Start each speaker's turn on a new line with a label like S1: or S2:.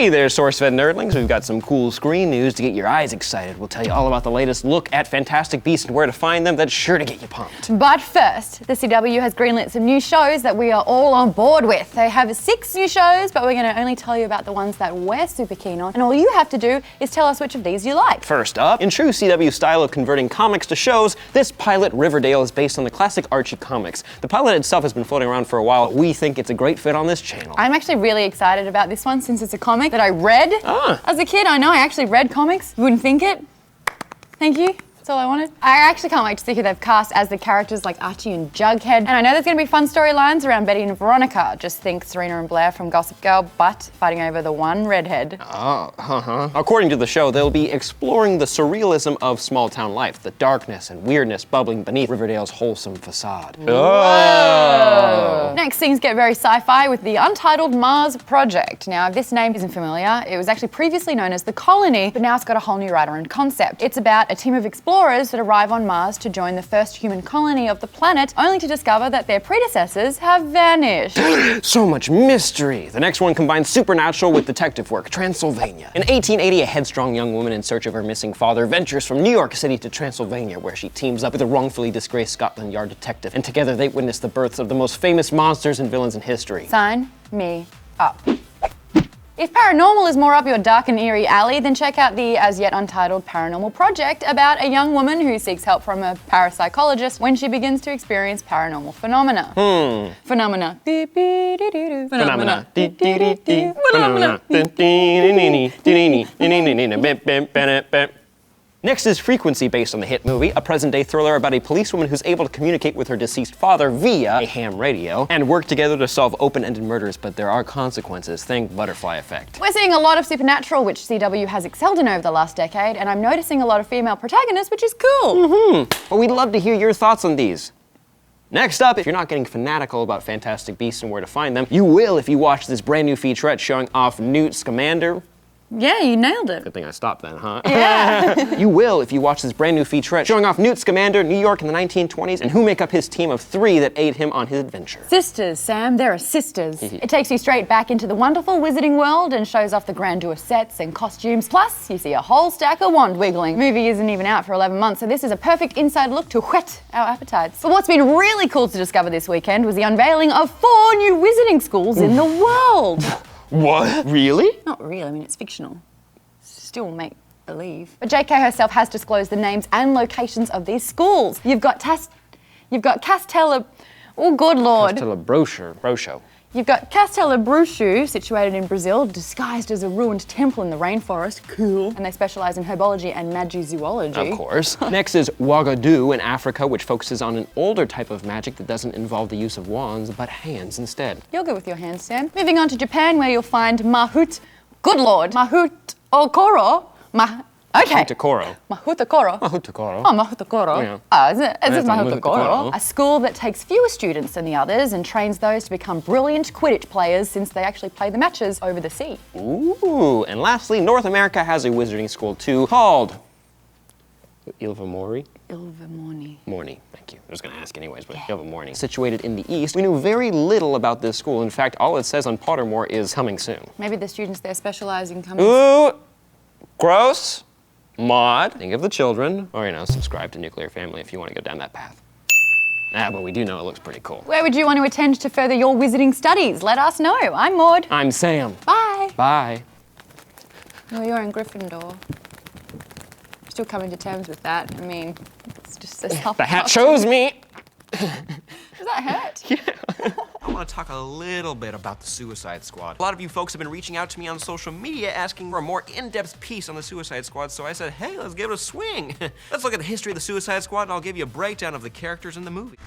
S1: Hey there, SourceFed nerdlings. We've got some cool screen news to get your eyes excited. We'll tell you all about the latest look at Fantastic Beasts and where to find them. That's sure to get you pumped.
S2: But first, the CW has greenlit some new shows that we are all on board with. They have 6 new shows, but we're going to only tell you about the ones that we're super keen on. And all you have to do is tell us which of these you like.
S1: First up, in true CW style of converting comics to shows, this pilot, Riverdale, is based on the classic Archie comics. The pilot itself has been floating around for a while. We think it's a great fit on this channel.
S2: I'm actually really excited about this one since it's a comic that I read as a kid. I know, I actually read comics. You wouldn't think it. Thank you. That's all I wanted. I actually can't wait to see who they've cast as the characters like Archie and Jughead. And I know there's going to be fun storylines around Betty and Veronica. Just think Serena and Blair from Gossip Girl, but fighting over the one redhead.
S1: According to the show, they'll be exploring the surrealism of small-town life, the darkness and weirdness bubbling beneath Riverdale's wholesome facade.
S2: Whoa. Next, things get very sci-fi with the Untitled Mars Project. Now, if this name isn't familiar, it was actually previously known as The Colony, but now it's got a whole new writer and concept. It's about a team of explorers that arrive on Mars to join the first human colony of the planet, only to discover that their predecessors have vanished.
S1: So much mystery. The next one combines supernatural with detective work, Transylvania. In 1880, a headstrong young woman in search of her missing father ventures from New York City to Transylvania, where she teams up with a wrongfully disgraced Scotland Yard detective, and together they witness the births of the most famous monsters and villains in history.
S2: Sign me up. If paranormal is more up your dark and eerie alley, then check out the as yet untitled Paranormal Project about a young woman who seeks help from a parapsychologist when she begins to experience paranormal phenomena. Phenomena. Phenomena.
S1: Phenomena. Next is Frequency, based on the hit movie, a present-day thriller about a policewoman who's able to communicate with her deceased father via a ham radio and work together to solve open-ended murders, but there are consequences. Think Butterfly Effect.
S2: We're seeing a lot of supernatural, which CW has excelled in over the last decade, and I'm noticing a lot of female protagonists, which is cool.
S1: But we'd love to hear your thoughts on these. Next up, if you're not getting fanatical about Fantastic Beasts and where to find them, you will if you watch this brand new featurette showing off Newt Scamander.
S2: Yeah, you nailed it.
S1: Good thing I stopped then, huh?
S2: Yeah.
S1: You will if you watch this brand new featurette showing off Newt Scamander, New York in the 1920s, and who make up his team of 3 that aid him on his adventure.
S2: Sisters, Sam, there are sisters. It takes you straight back into the wonderful wizarding world and shows off the grandeur sets and costumes. Plus, you see a whole stack of wand wiggling. The movie isn't even out for 11 months, so this is a perfect inside look to whet our appetites. But what's been really cool to discover this weekend was the unveiling of 4 new wizarding schools in the world.
S1: What? Really?
S2: Not really, I mean, it's fictional. Still make believe. But JK herself has disclosed the names and locations of these schools. You've got Castella, oh good lord.
S1: Brosho.
S2: You've got Castelo Bruxo, situated in Brazil, disguised as a ruined temple in the rainforest. Cool. And they specialize in herbology and magizoology.
S1: Of course. Next is Ouagadougou in Africa, which focuses on an older type of magic that doesn't involve the use of wands, but hands instead.
S2: You're good with your hands, Sam. Moving on to Japan, where you'll find Mahut, good lord, Mahut Okoro.
S1: Mahutakoro.
S2: Mahutakoro.
S1: Mahutakoro.
S2: Oh, Mahutakoro.
S1: Yeah.
S2: Is it Mahutakoro? A school that takes fewer students than the others and trains those to become brilliant Quidditch players since they actually play the matches over the sea.
S1: Ooh, and lastly, North America has a wizarding school too, called Ilvermorny. Morny, thank you. I was gonna ask anyways, but Ilvermorny. Situated in the east, we knew very little about this school. In fact, all it says on Pottermore is coming soon.
S2: Maybe the students there specialize in coming.
S1: Ooh, gross. Mod, think of the children, or subscribe to Nuclear Family if you want to go down that path. But we do know it looks pretty cool.
S2: Where would you want to attend to further your wizarding studies? Let us know. I'm Maud.
S1: I'm Sam.
S2: Bye.
S1: Bye.
S2: Well, you're in Gryffindor. Still coming to terms with that. I mean, it's just so self.
S1: The hat shows me.
S2: Does that hurt?
S1: Yeah.
S3: I want to talk a little bit about the Suicide Squad. A lot of you folks have been reaching out to me on social media asking for a more in-depth piece on the Suicide Squad, so I said, hey, let's give it a swing. Let's look at the history of the Suicide Squad, and I'll give you a breakdown of the characters in the movie.